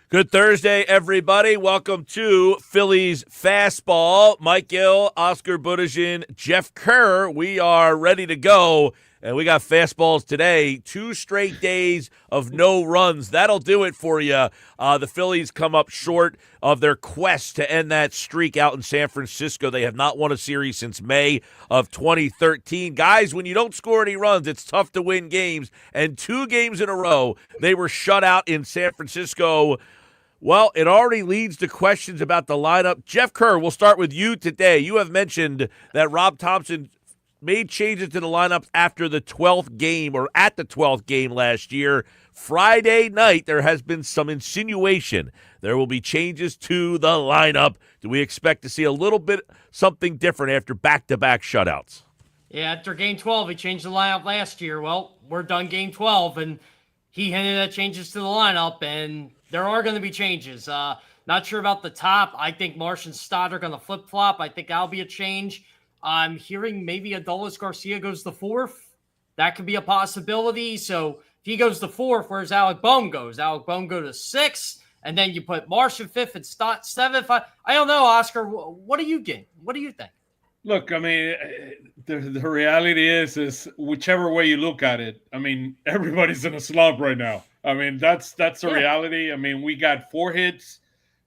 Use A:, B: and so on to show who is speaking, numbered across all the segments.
A: Good Thursday, everybody. Welcome to Phillies Fastball. Mike Gill, Oscar Budejen, Jeff Kerr. We are ready to go, and we got fastballs today. 2 straight days of no runs. That'll do it for you. The Phillies come up short of their quest to end that streak out in San Francisco. They have not won a series since May of 2013. Guys, when you don't score any runs, it's tough to win games, and 2 games in a row, they were shut out in San Francisco. Well, it already leads to questions about the lineup. Jeff Kerr, we'll start with you today. You have mentioned that Rob Thompson made changes to the lineup after the 12th game or at the 12th game last year. Friday night, there has been some insinuation there will be changes to the lineup. Do we expect to see a little bit something different after back-to-back shutouts?
B: Yeah, after Game 12, he changed the lineup last year. Well, we're done Game 12, and he hinted at changes to the lineup, and there are going to be changes. Not sure about the top. I think Marsh and Stott are going to flip-flop. I think that'll be a change. I'm hearing maybe Adolis Garcia goes the 4th. That could be a possibility. So if he goes the 4th, where's Alec Bohm goes? Alec Bohm go to 6th, and then you put Marsh in 5th and Stott 7th. I don't know, Oscar. What do you get? What do you think?
C: Look, I mean, the reality is whichever way you look at it, I mean, everybody's in a slump right now. I mean, that's the reality. I mean, we got 4 hits,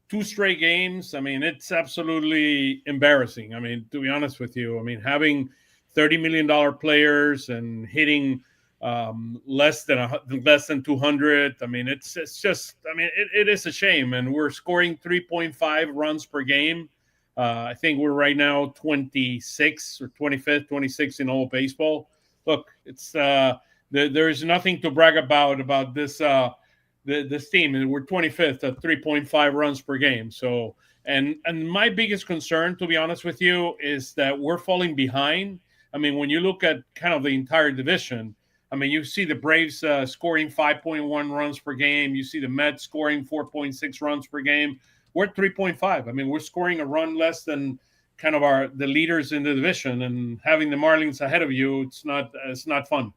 C: 2 straight games. I mean, it's absolutely embarrassing. I mean, to be honest with you, I mean, having $30 million players and hitting less than 200. I mean, it's just, I mean, it is a shame. And we're scoring 3.5 runs per game. I think we're right now 26th or 25th, 26th in all baseball. Look, it's there is nothing to brag about this this team, and we're 25th at 3.5 runs per game. So, and my biggest concern, to be honest with you, is that we're falling behind. I mean, when you look at kind of the entire division, I mean, you see the Braves scoring 5.1 runs per game. You see the Mets scoring 4.6 runs per game. We're at 3.5. I mean, we're scoring a run less than kind of the leaders in the division, and having the Marlins ahead of you, it's not fun.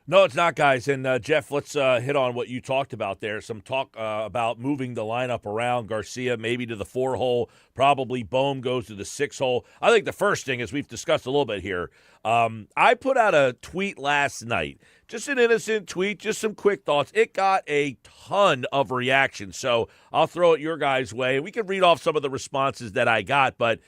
A: No, it's not, guys. And, Jeff, let's hit on what you talked about there. Some talk about moving the lineup around. Garcia maybe to the 4-hole. Probably Bohm goes to the 6-hole. I think the first thing, as we've discussed a little bit here, I put out a tweet last night. Just an innocent tweet, just some quick thoughts. It got a ton of reaction, so I'll throw it your guys' way. We can read off some of the responses that I got, but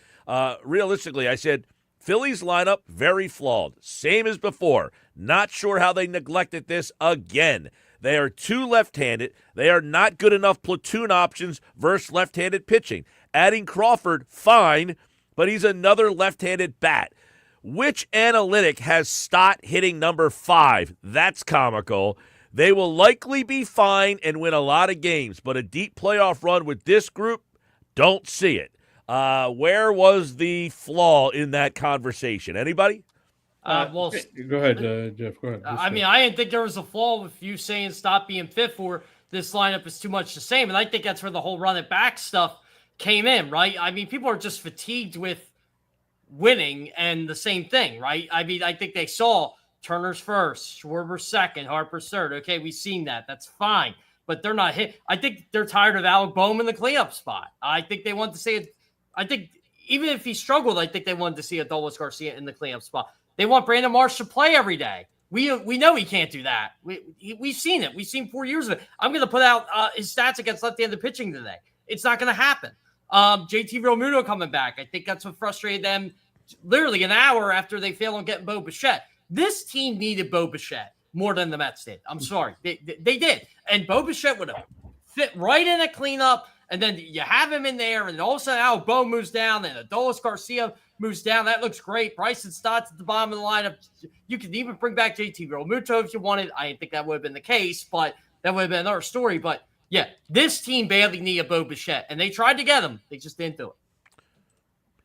A: realistically, I said, Phillies lineup, very flawed. Same as before. Not sure how they neglected this again. They are too left-handed. They are not good enough platoon options versus left-handed pitching. Adding Crawford, fine, but he's another left-handed bat. Which analytic has Stott hitting number 5? That's comical. They will likely be fine and win a lot of games, but a deep playoff run with this group, don't see it. Where was the flaw in that conversation? Anybody?
B: Well,
C: go ahead, Jeff. Go ahead.
B: I mean, I didn't think there was a flaw with you saying stop being 5th or this lineup is too much the same. And I think that's where the whole run it back stuff came in, right? I mean, people are just fatigued with winning and the same thing, right? I mean, I think they saw Turner's first, Schwarber's second, Harper's third. Okay, we've seen that. That's fine. But they're not hit. I think they're tired of Alec Bohm in the cleanup spot. I think they want to see it. I think even if he struggled, I think they wanted to see Adolis Garcia in the cleanup spot. They want Brandon Marsh to play every day. We know he can't do that. We've seen it. We've seen 4 years of it. I'm going to put out his stats against left-handed pitching today. It's not going to happen. JT Realmuto coming back. I think that's what frustrated them literally an hour after they failed on getting Bo Bichette. This team needed Bo Bichette more than the Mets did. I'm sorry. They did. And Bo Bichette would have fit right in a cleanup. And then you have him in there, and all of a sudden, Alec Bohm moves down, and Adolis Garcia moves down. That looks great. Bryson Stott's at the bottom of the lineup. You could even bring back JT Realmuto if you wanted. I didn't think that would have been the case, but that would have been another story. But, yeah, this team badly needed Bo Bichette, and they tried to get him. They just didn't do it.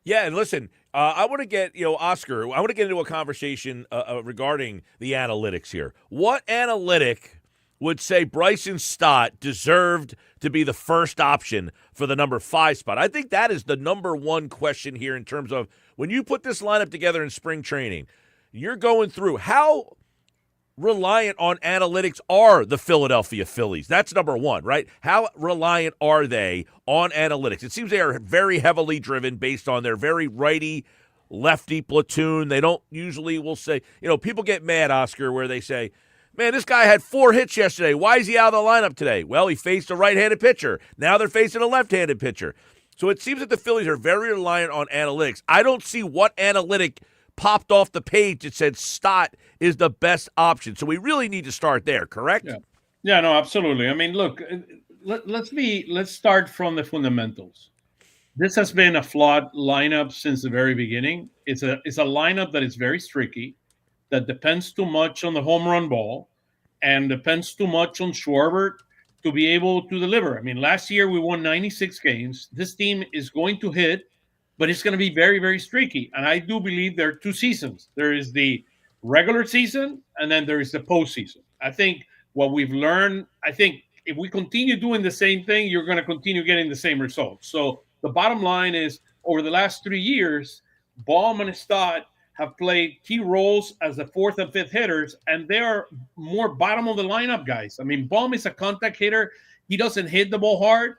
A: Yeah, and listen, I want to get, Oscar, I want to get into a conversation regarding the analytics here. What analytic would say Bryson Stott deserved to be the first option for the number 5 spot? I think that is the number one question here in terms of when you put this lineup together in spring training, you're going through how reliant on analytics are the Philadelphia Phillies? That's number one, right? How reliant are they on analytics? It seems they are very heavily driven based on their very righty-lefty platoon. They don't usually will say, people get mad, Oscar, where they say, man, this guy had 4 hits yesterday. Why is he out of the lineup today? Well, he faced a right-handed pitcher. Now they're facing a left-handed pitcher. So it seems that the Phillies are very reliant on analytics. I don't see what analytic popped off the page that said Stott is the best option. So we really need to start there, correct?
C: Yeah, no, absolutely. I mean, look, let's start from the fundamentals. This has been a flawed lineup since the very beginning. It's a lineup that is very streaky, that depends too much on the home run ball and depends too much on Schwarber to be able to deliver. I mean, last year we won 96 games. This team is going to hit, but it's going to be very, very streaky. And I do believe there are 2 seasons. There is the regular season, and then there is the postseason. I think what we've learned, if we continue doing the same thing, you're going to continue getting the same results. So the bottom line is, over the last 3 years, Baum and Stott have played key roles as the 4th and 5th hitters, and they are more bottom of the lineup guys. I mean, Baum is a contact hitter. He doesn't hit the ball hard.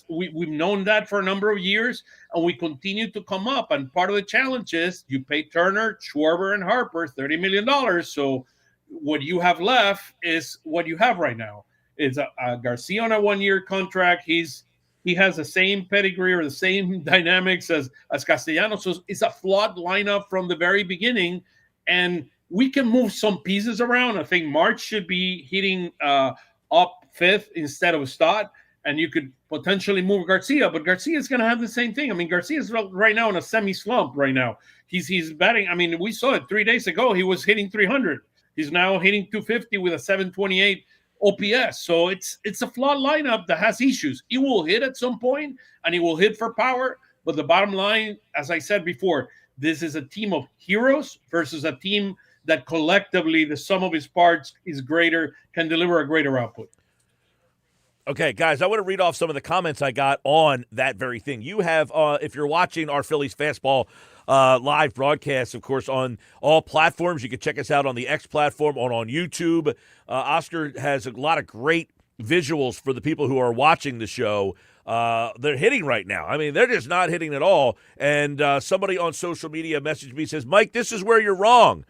C: We've known that for a number of years, and we continue to come up. And part of the challenge is you pay Turner, Schwarber, and Harper $30 million. So what you have left is what you have right now. Is a Garcia on a 1-year contract. He has the same pedigree or the same dynamics as Castellanos. So it's a flawed lineup from the very beginning, and we can move some pieces around. I think March should be hitting up 5th instead of Stott. And you could potentially move Garcia, but Garcia is going to have the same thing. I mean, Garcia is right now in a semi-slump right now. He's batting. I mean, we saw it 3 days ago. He was hitting 300. He's now hitting 250 with a 728 OPS. So it's a flawed lineup that has issues. He will hit at some point, and he will hit for power. But the bottom line, as I said before, this is a team of heroes versus a team that collectively the sum of its parts is greater, can deliver a greater output.
A: Okay, guys, I want to read off some of the comments I got on that very thing. You have, if you're watching our Phillies Fastball live broadcast, of course, on all platforms. You can check us out on the X platform, on YouTube. Oscar has a lot of great visuals for the people who are watching the show. They're hitting right now. I mean, they're just not hitting at all. And somebody on social media messaged me, says, Mike, this is where you're wrong.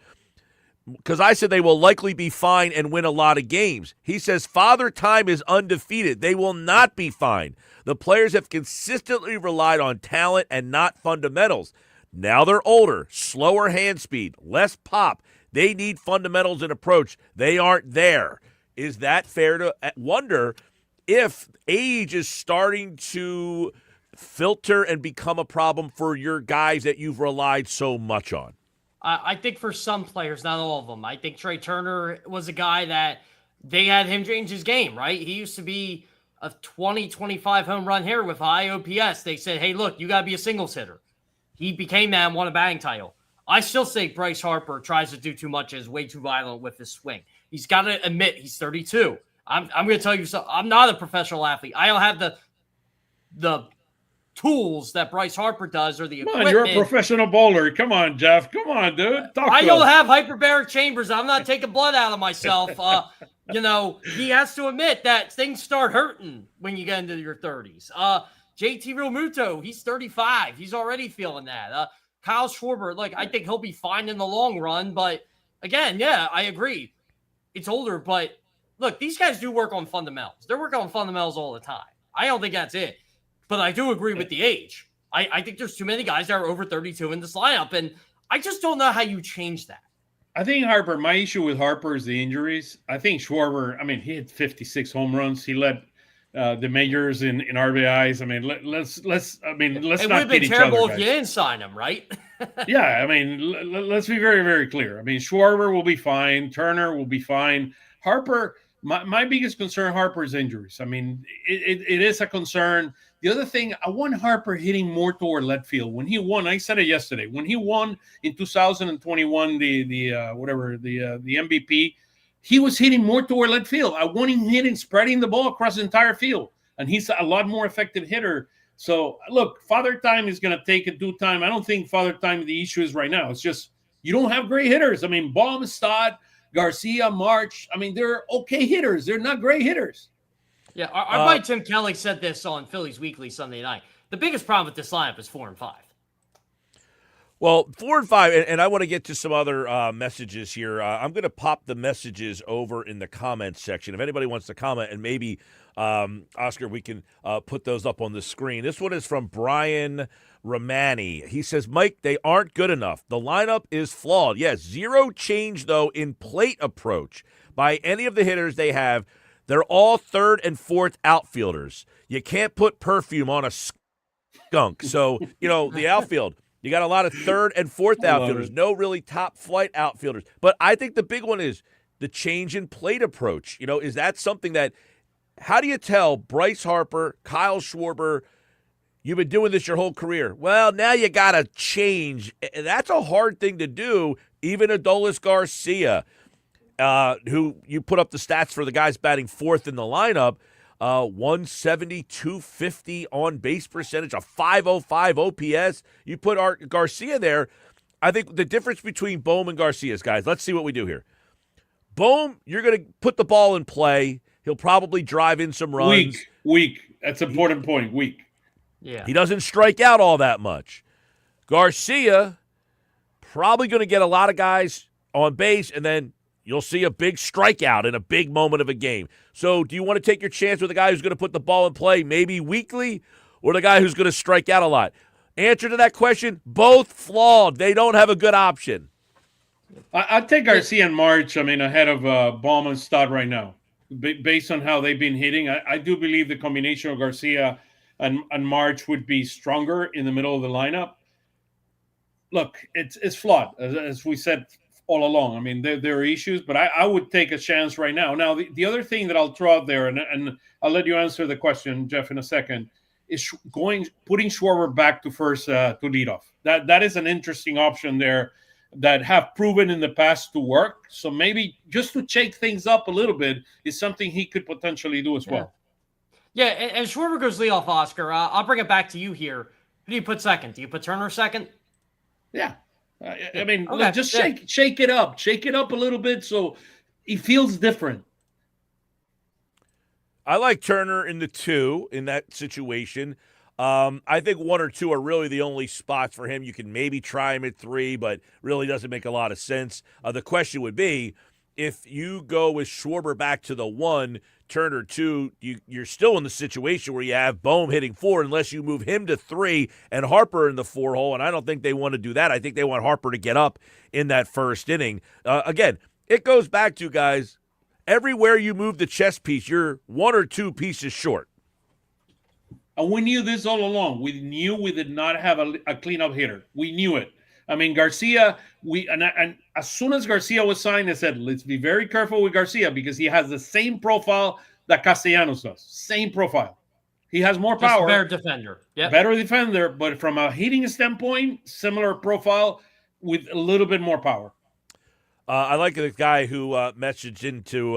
A: Because I said they will likely be fine and win a lot of games. He says Father Time is undefeated. They will not be fine. The players have consistently relied on talent and not fundamentals. Now they're older, slower hand speed, less pop. They need fundamentals and approach. They aren't there. Is that fair to wonder if age is starting to filter and become a problem for your guys that you've relied so much on?
B: I think for some players, not all of them. I think Trey Turner was a guy that they had him change his game, right? He used to be a 20, 25 home run hitter with high OPS. They said, hey, look, you got to be a singles hitter. He became that and won a batting title. I still think Bryce Harper tries to do too much and is way too violent with his swing. He's got to admit he's 32. I'm going to tell you something. I'm not a professional athlete. I don't have the tools that Bryce Harper does or the equipment.
C: You're a professional bowler. Come on, Jeff. Come on, dude.
B: I don't have hyperbaric chambers. I'm not taking blood out of myself. He has to admit that things start hurting when you get into your 30s. JT Realmuto, he's 35. He's already feeling that. Kyle Schwarber, I think he'll be fine in the long run. But again, yeah, I agree. It's older, but look, these guys do work on fundamentals. They're working on fundamentals all the time. I don't think that's it. But I do agree with the age. I think there's too many guys that are over 32 in this lineup, and I just don't know how you change that.
C: I think my issue with Harper is the injuries. I think Schwarber, he hit 56 home runs. He led the majors in RBIs. Let's not kid each other. It would
B: have been terrible if you didn't sign him, right?
C: Yeah, let's be very, very clear. Schwarber will be fine. Turner will be fine. Harper, my biggest concern, Harper's injuries. It is a concern. The other thing, I want Harper hitting more toward left field. When he won, I said it yesterday, when he won in 2021 the MVP, he was hitting more toward left field. I want him hitting, spreading the ball across the entire field. And he's a lot more effective hitter. So, look, Father Time is going to take a due time. I don't think Father Time, the issue is right now. It's just you don't have great hitters. Baum, Stott, Garcia, March, I mean, they're okay hitters. They're not great hitters.
B: Yeah, our buddy Tim Kelly said this on Phillies Weekly Sunday night. The biggest problem with this lineup is 4 and 5.
A: Well, 4 and 5, and I want to get to some other messages here. I'm going to pop the messages over in the comments section. If anybody wants to comment, and maybe, Oscar, we can put those up on the screen. This one is from Brian Romani. He says, Mike, they aren't good enough. The lineup is flawed. Yes, zero change, though, in plate approach by any of the hitters they have. They're all third and fourth outfielders. You can't put perfume on a skunk. So, the outfield, you got a lot of third and fourth outfielders, no really top flight outfielders. But I think the big one is the change in plate approach. Is that something that, how do you tell Bryce Harper, Kyle Schwarber, you've been doing this your whole career? Well, now you got to change. That's a hard thing to do. Even Adolis Garcia, who you put up the stats for the guys batting fourth in the lineup, 170, 250 on base percentage, a 505 OPS. You put Garcia there. I think the difference between Bohm and Garcia is, guys, let's see what we do here. Bohm, you're going to put the ball in play. He'll probably drive in some runs.
C: Weak. That's an important point. Weak.
B: Yeah.
A: He doesn't strike out all that much. Garcia, probably going to get a lot of guys on base, and then you'll see a big strikeout in a big moment of a game. So do you want to take your chance with a guy who's going to put the ball in play maybe weekly, or the guy who's going to strike out a lot? Answer to that question, both flawed. They don't have a good option.
C: I'd take Garcia and March, ahead of Baum and Stott right now, based on how they've been hitting. I do believe the combination of Garcia and March would be stronger in the middle of the lineup. Look, it's flawed, as we said all along. There are issues, but I would take a chance right now. Now, the other thing that I'll throw out there, and I'll let you answer the question, Jeff, in a second, is putting Schwarber back to first to lead off. That is an interesting option there that have proven in the past to work. So maybe just to shake things up a little bit is something he could potentially do as well.
B: Yeah, and Schwarber goes leadoff, Oscar. I'll bring it back to you here. Who do you put second? Do you put Turner second?
C: Yeah. Just shake it up. Shake it up a little bit so he feels different.
A: I like Turner in the 2 in that situation. I think 1 or 2 are really the only spots for him. You can maybe try him at 3, but really doesn't make a lot of sense. The question would be, if you go with Schwarber back to the 1, Turner 2, you're still in the situation where you have Bohm hitting 4 unless you move him to 3 and Harper in the 4 hole, and I don't think they want to do that. I think they want Harper to get up in that first inning. Again, it goes back to, guys, everywhere you move the chess piece, you're 1 or 2 pieces short.
C: And we knew this all along. We knew we did not have a cleanup hitter. We knew it. Garcia, and as soon as Garcia was signed, I said, let's be very careful with Garcia because he has the same profile that Castellanos does. Same profile. He has more power.
B: Better defender. Yep.
C: Better defender, but from a hitting standpoint, similar profile with a little bit more power.
A: I like the guy who messaged into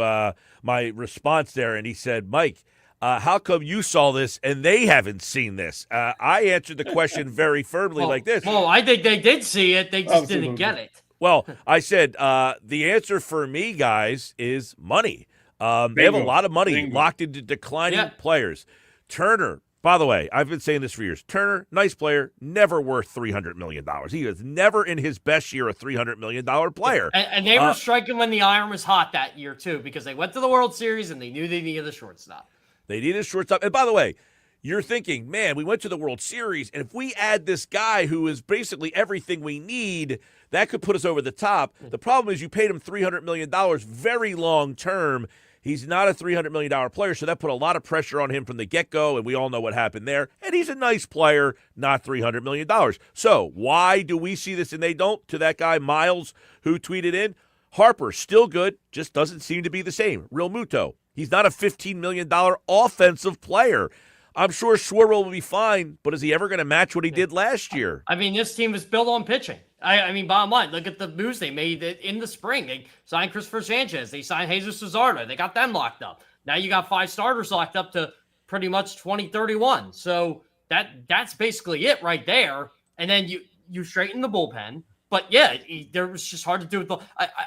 A: my response there, and he said, Mike, how come you saw this and they haven't seen this? I answered the question very firmly like this.
B: Well, I think they did see it. They just didn't get it.
A: Well, I said the answer for me, guys, is money. They have a lot of money locked into declining players. Turner, by the way, I've been saying this for years. Turner, nice player, never worth $300 million. He is never in his best year a $300 million player.
B: And they were striking when the iron was hot that year, too, because they went to the World Series and they knew they needed a shortstop.
A: They need a shortstop. And by the way, you're thinking, man, we went to the World Series, and if we add this guy who is basically everything we need, that could put us over the top. The problem is you paid him $300 million very long term. He's not a $300 million player, so that put a lot of pressure on him from the get-go, and we all know what happened there. And he's a nice player, not $300 million. So why do we see this and they don't? To that guy, Miles, who tweeted in, Harper, still good, just doesn't seem to be the same. Real Muto. He's not a $15 million offensive player. I'm sure Schwarber will be fine, but is he ever going to match what he did last year?
B: This team is built on pitching. Bottom line, look at the moves they made in the spring. They signed Christopher Sanchez. They signed Jesus Luzardo. They got them locked up. Now you got 5 starters locked up to pretty much 2031. So that's basically it right there. And then you straighten the bullpen. But yeah, there was just hard to do with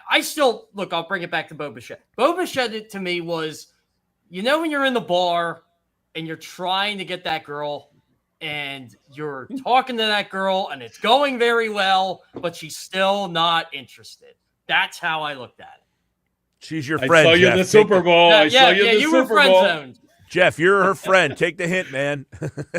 B: I still look. I'll bring it back to Bo Bichette. Bo Bichette to me was, when you're in the bar and you're trying to get that girl, and you're talking to that girl, and it's going very well, but she's still not interested. That's how I looked at it.
A: She's your friend.
C: I saw you
A: Jeff.
C: in the Super Bowl. I saw you in the
B: you
C: Super
B: were friend
C: Bowl.
B: zoned.
A: Jeff, you're her friend. Take the hint, man.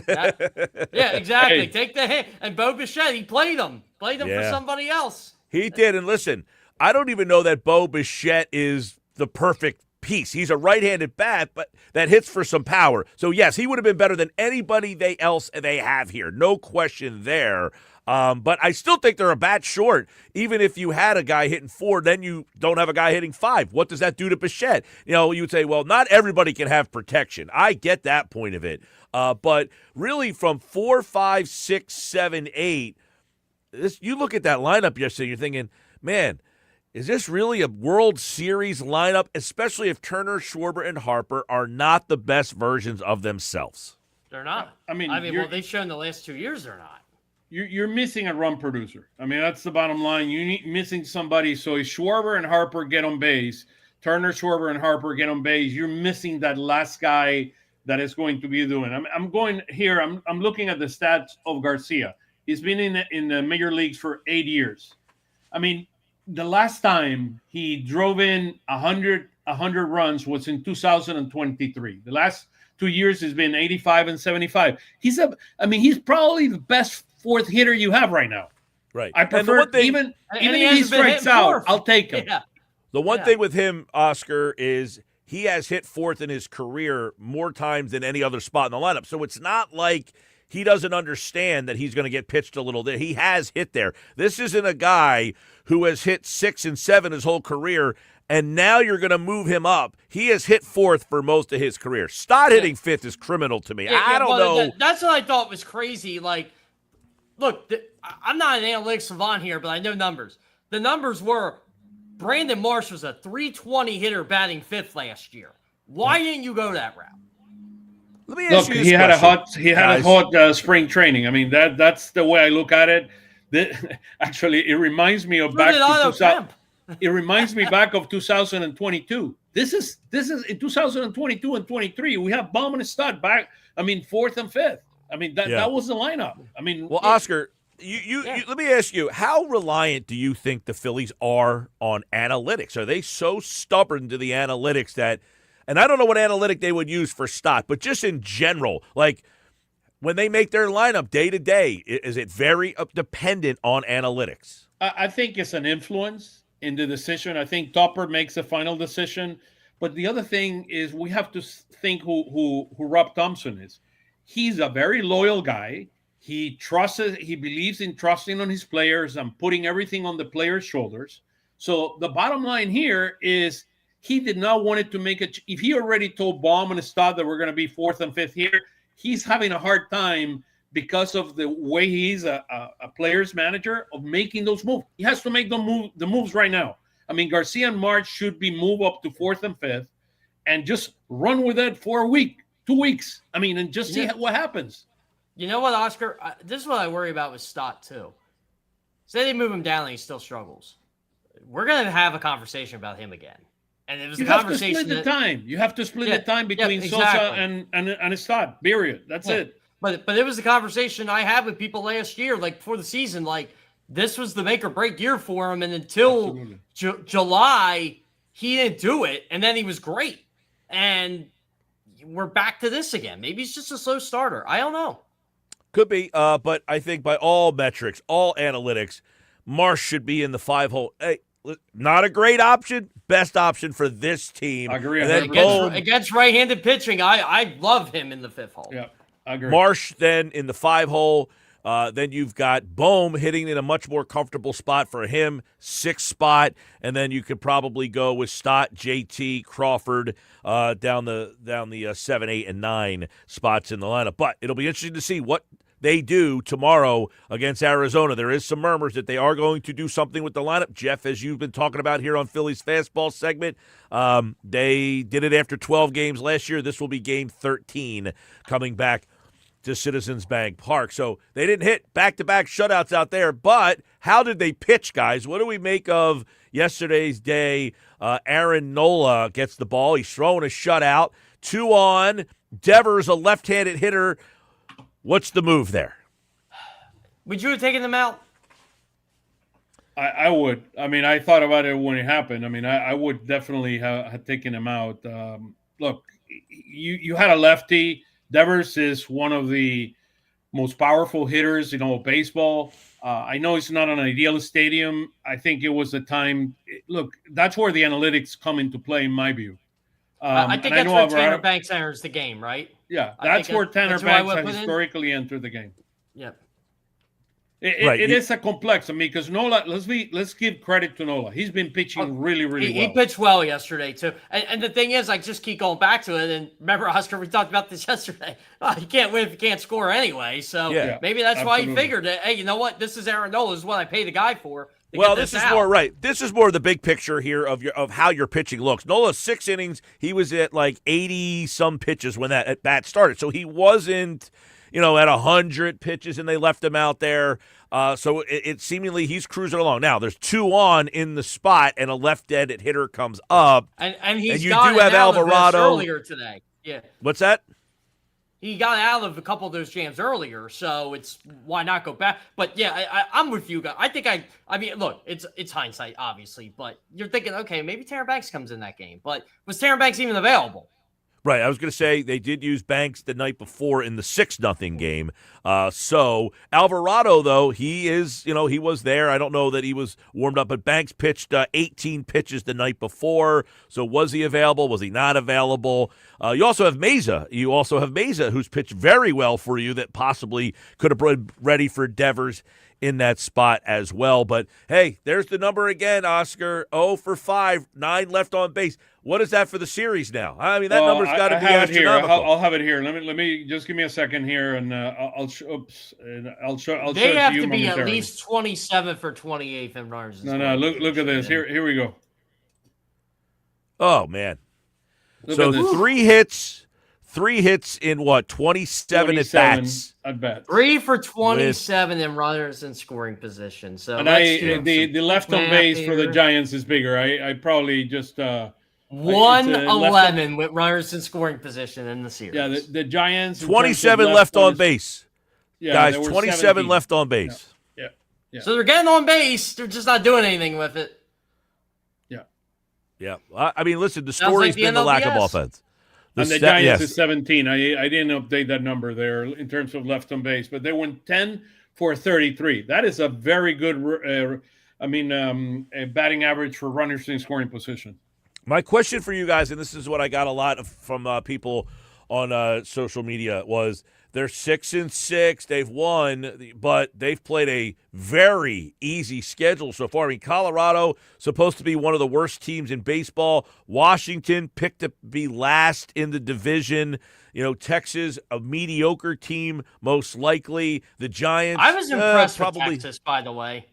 B: Yeah, exactly.
C: Hey.
B: Take the hint. And Bo Bichette, he played him for somebody else.
A: He did. And listen, I don't even know that Bo Bichette is the perfect piece. He's a right-handed bat, but that hits for some power. So, yes, he would have been better than anybody else they have here. No question there. But I still think they're a bat short. Even if you had a guy hitting 4, then you don't have a guy hitting 5. What does that do to Bichette? You would say, well, not everybody can have protection. I get that point of it. But really from 4, 5, 6, 7, 8, you look at that lineup yesterday, you're thinking, man, is this really a World Series lineup, especially if Turner, Schwarber, and Harper are not the best versions of themselves?
B: They're not.
C: I mean,
B: they've shown the last 2 years they're not.
C: You're missing a run producer. I mean, that's the bottom line. Missing somebody. So if Schwarber and Harper get on base, Turner, Schwarber, and Harper get on base, you're missing that last guy that is going to be doing. I'm going here. I'm looking at the stats of Garcia. He's been in the major leagues for 8 years. I mean, the last time he drove in 100 runs was in 2023. The last 2 years has been 85 and 75. He's probably the best fourth hitter you have right now.
A: Right.
C: I prefer even if he strikes out, I'll take him.
B: Yeah.
A: The one thing with him, Oscar, is he has hit fourth in his career more times than any other spot in the lineup. So it's not like he doesn't understand that he's going to get pitched a little bit. He has hit there. This isn't a guy who has hit 6 and 7 his whole career, and now you're going to move him up. He has hit fourth for most of his career. Stott hitting fifth is criminal to me. I don't know.
B: That's what I thought was crazy. Like, look, I'm not an analytics savant here, but I know numbers. The numbers were Brandon Marsh was a 320 hitter batting fifth last year. Why didn't you go that route?
A: Let me ask you this
C: he had
A: question,
C: a hot spring training. I mean, that's the way I look at it. Actually, it reminds me of It reminds me back of 2022. This is in 2022 and 23. We have Baum and Stott back. I mean, fourth and fifth. I mean, that was the lineup. I mean,
A: well, Oscar, you let me ask you, how reliant do you think the Phillies are on analytics? Are they so stubborn to the analytics that, and I don't know what analytic they would use for Stott, but just in general, like when they make their lineup day to day, is it very dependent on analytics?
C: I think it's an influence in the decision. I think Topper makes the final decision. But the other thing is we have to think who Rob Thompson is. He's a very loyal guy. He believes in trusting on his players and putting everything on the players' shoulders. So the bottom line here is he did not want it to make it. If he already told Baum and Stott that we're going to be fourth and fifth here, he's having a hard time because of the way he's a player's manager of making those moves. He has to make the moves right now. I mean, Garcia and March should be moved up to fourth and fifth and just run with it for a week, 2 weeks. I mean, and just see what happens.
B: You know what, Oscar? This is what I worry about with Stott, too. Say they move him down and he still struggles. We're going to have a conversation about him again. And it was a conversation.
C: You have to split the time. You have to split the time between Sosa and Stott, period. That's it.
B: But it was a conversation I had with people last year, like before the season, like this was the make or break year for him. And until July, he didn't do it. And then he was great. And we're back to this again. Maybe he's just a slow starter. I don't know.
A: Could be. But I think by all metrics, all analytics, Marsh should be in the 5-hole. Hey, not a great option. Best option for this team.
C: I agree.
B: Against right-handed pitching, I love him in the 5th hole.
C: Yeah. I agree.
A: Marsh then in the 5-hole. Then you've got Bohm hitting in a much more comfortable spot for him, 6th spot, and then you could probably go with Stott, JT, Crawford down the 7, 8, and 9 spots in the lineup. But it'll be interesting to see what they do tomorrow against Arizona. There is some murmurs that they are going to do something with the lineup. Jeff, as you've been talking about here on Phillies Fastball segment, they did it after 12 games last year. This will be game 13 coming back to Citizens Bank Park. So they didn't hit back-to-back shutouts out there, but how did they pitch, guys? What do we make of yesterday's day, Aaron Nola gets the ball. He's throwing a shutout. 2 on. Devers, a left-handed hitter. What's the move there?
B: Would you have taken them out?
C: I would. I mean, I thought about it when it happened. I mean, I would definitely have taken him out. Look, you had a lefty. Devers is one of the most powerful hitters in all of baseball. I know it's not an ideal stadium. I think it was the time. Look, that's where the analytics come into play, in my view.
B: I think that's where Tanner Banks enters the game, right?
C: Yeah, that's where Tanner Banks has historically entered the game.
B: Yep.
C: It is a complex. I mean, because Nola, let's give credit to Nola. He's been pitching really well.
B: He pitched well yesterday too. And the thing is, I just keep going back to it. And remember, Oscar, we talked about this yesterday. You can't win if you can't score anyway. So maybe that's why he figured that. Hey, you know what? This is Aaron Nola. This is what I pay the guy for.
A: Well, this is more right. This is more the big picture here of how your pitching looks. Nola's 6 innings. He was at like 80 some pitches when that at bat started. So he wasn't, at 100 pitches, and they left him out there. So it seemingly he's cruising along. Now there's 2 on in the spot, and a left-handed hitter comes up.
B: And
A: you do have Alvarado
B: earlier today. Yeah.
A: What's that?
B: He got out of a couple of those jams earlier, so it's why not go back? But yeah, I'm with you guys. I mean, look, it's hindsight, obviously, but you're thinking, okay, maybe Tanner Banks comes in that game. But was Tanner Banks even available?
A: Right, I was going to say they did use Banks the night before in the 6-0 game. So Alvarado, though, he was there. I don't know that he was warmed up, but Banks pitched 18 pitches the night before. So was he available? Was he not available? You also have Meza. Who's pitched very well for you that possibly could have been ready for Devers in that spot as well. But, hey, there's the number again, Oscar. 0 for 5, 9 left on base. What is that for the series now? I mean, that number's got to be astronomical.
C: I'll have it here. Let me just give me a second here, and I'll show it
B: They
C: to
B: have
C: you
B: to be
C: momentarily.
B: at least 27th for 28th in runners.
C: No. Look at this. Here we go.
A: Oh man. So 3 hits. 3 hits in what? 27 at bats.
B: 3 for 27 in runners in scoring position. So
C: and the left on base for the Giants is bigger. I probably just
B: 111 with runners in scoring position in the series.
C: Yeah, the Giants
A: 27 left on base.
C: Yeah,
A: guys, 27 left on base.
C: Yeah.
B: So they're getting on base. They're just not doing anything with it.
A: Yeah. I mean, listen, the story's been the lack of offense.
C: And the Giants is 17. I didn't update that number there in terms of left on base, but they went 10 for 33. That is a very good, batting average for runners in scoring position.
A: My question for you guys, and this is what I got a lot from people on social media, was they're 6-6. They've won, but they've played a very easy schedule so far. I mean, Colorado supposed to be one of the worst teams in baseball. Washington picked to be last in the division. Texas, a mediocre team, most likely. The Giants.
B: I was impressed with Texas, by the way.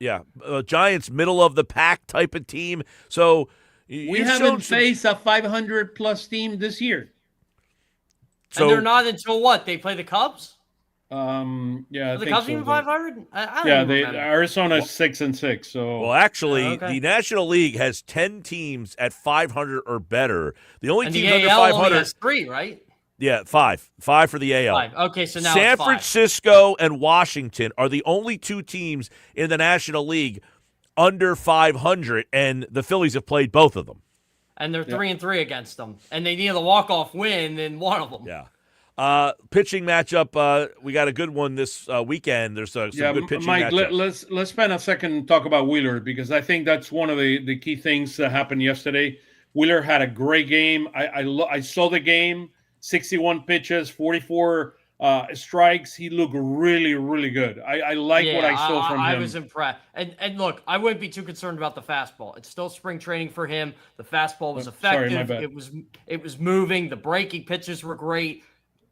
A: Yeah, Giants, middle of the pack type of team. So
C: we haven't faced a 500-plus team this year.
B: So, and they're not until what? They play the Cubs?
C: Are
B: the Cubs even 500?
C: Arizona's 6-6. So
A: the National League has 10 teams at 500 or better. The only team under
B: AL
A: 500
B: only has 3, right?
A: Yeah, 5 for the AL.
B: 5. Okay, so now
A: San Francisco and Washington are the only 2 teams in the National League under 500, and the Phillies have played both of them.
B: And they're 3-3 against them. And they need a walk-off win in one of them.
A: Yeah. Pitching matchup, we got a good one this weekend. There's some good pitching
C: Mike,
A: matchups.
C: let's spend a second and talk about Wheeler, because I think that's one of the key things that happened yesterday. Wheeler had a great game. I saw the game, 61 pitches, 44 strikes. He looked really, really good. I like what I saw from him.
B: I was impressed. And look, I wouldn't be too concerned about the fastball. It's still spring training for him. The fastball was effective.
C: Sorry, my bad.
B: It was moving. The breaking pitches were great.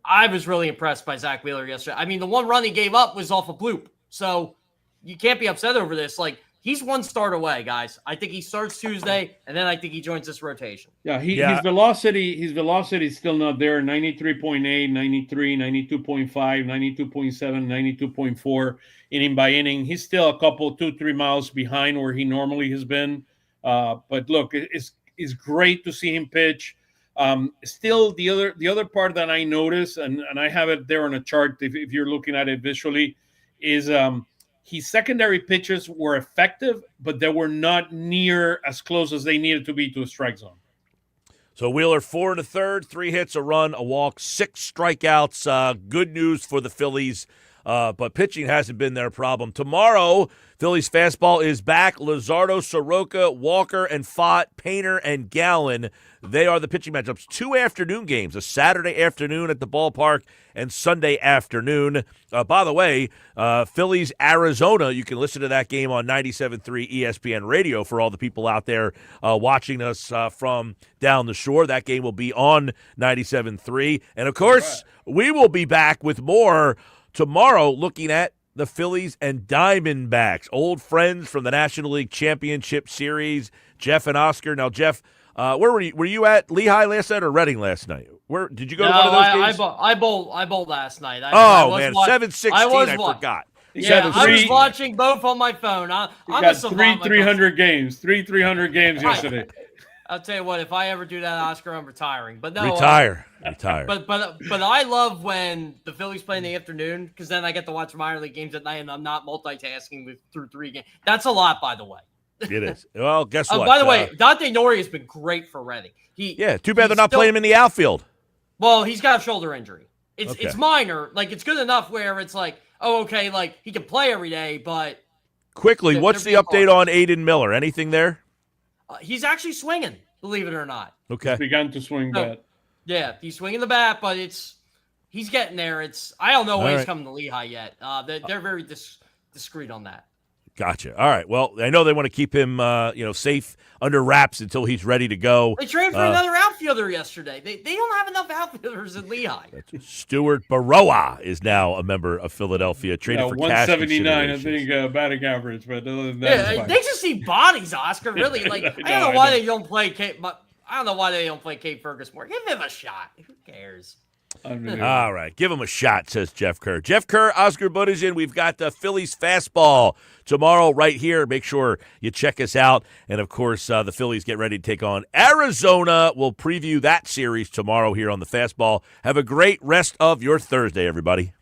B: I was really impressed by Zack Wheeler yesterday. I mean, the one run he gave up was off a bloop. So you can't be upset over this. Like, he's one start away, guys. I think he starts Tuesday, and then I think he joins this rotation.
C: Yeah, his velocity is still not there. 93.8, 93, 92.5, 92.7, 92.4 inning by inning. He's still a couple, 2-3 miles behind where he normally has been. But look, it's great to see him pitch. Still, the other part that I notice, and I have it there on a chart if you're looking at it visually, is his secondary pitches were effective, but they were not near as close as they needed to be to a strike zone.
A: So Wheeler 4 1/3, 3 hits, a run, a walk, 6 strikeouts. Good news for the Phillies, but pitching hasn't been their problem. Tomorrow, Phillies fastball is back. Luzardo, Soroka, Walker, and Fott, Painter, and Gallen. They are the pitching matchups. 2 afternoon games, a Saturday afternoon at the ballpark and Sunday afternoon. By the way, Phillies, Arizona, you can listen to that game on 97.3 ESPN Radio for all the people out there watching us from down the shore. That game will be on 97.3. And, of course, we will be back with more tomorrow looking at the Phillies and Diamondbacks, old friends from the National League Championship Series, Jeff and Oscar. Now, Jeff, where were you? Were you at Lehigh last night or Reading last night? Where did you go to one of those games?
B: I bowled last night.
A: I 7-16. I forgot.
B: Yeah, I was watching both on my phone. I'm a savant.
C: 300 games. 300 games yesterday.
B: I'll tell you what, if I ever do that, Oscar, I'm retiring. But no,
A: retire.
B: But I love when the Phillies play in the afternoon because then I get to watch minor league games at night and I'm not multitasking through 3 games. That's a lot, by the way.
A: It is. Well, guess what?
B: By the way, Dante Nori has been great for Reading.
A: Too bad they're not playing him in the outfield.
B: Well, he's got a shoulder injury. It's minor. Like, it's good enough where it's like, oh, okay, like he can play every day, but
A: quickly, what's the update on Aiden Miller? Anything there?
B: He's actually swinging, believe it or not.
A: Okay.
C: He's begun to swing bat.
B: Yeah, he's swinging the bat, but he's getting there. I don't know when he's coming to Lehigh yet. They're very discreet on that.
A: Gotcha. All right. Well, I know they want to keep him, safe under wraps until he's ready to go.
B: They traded for another outfielder yesterday. They don't have enough outfielders in Lehigh.
A: Stuart Baroa is now a member of Philadelphia. Traded for cash
C: 179, I think, batting average. But other than that,
B: they just see bodies, Oscar. Really, like I don't know why they don't play Cape. I don't know why they don't play Cape Fergus more. Give him a shot. Who cares?
A: All right. Give him a shot, says Jeff Kerr. Jeff Kerr, Oscar Budejen. We've got the Phillies fastball tomorrow right here. Make sure you check us out. And, of course, the Phillies get ready to take on Arizona. We'll preview that series tomorrow here on the fastball. Have a great rest of your Thursday, everybody.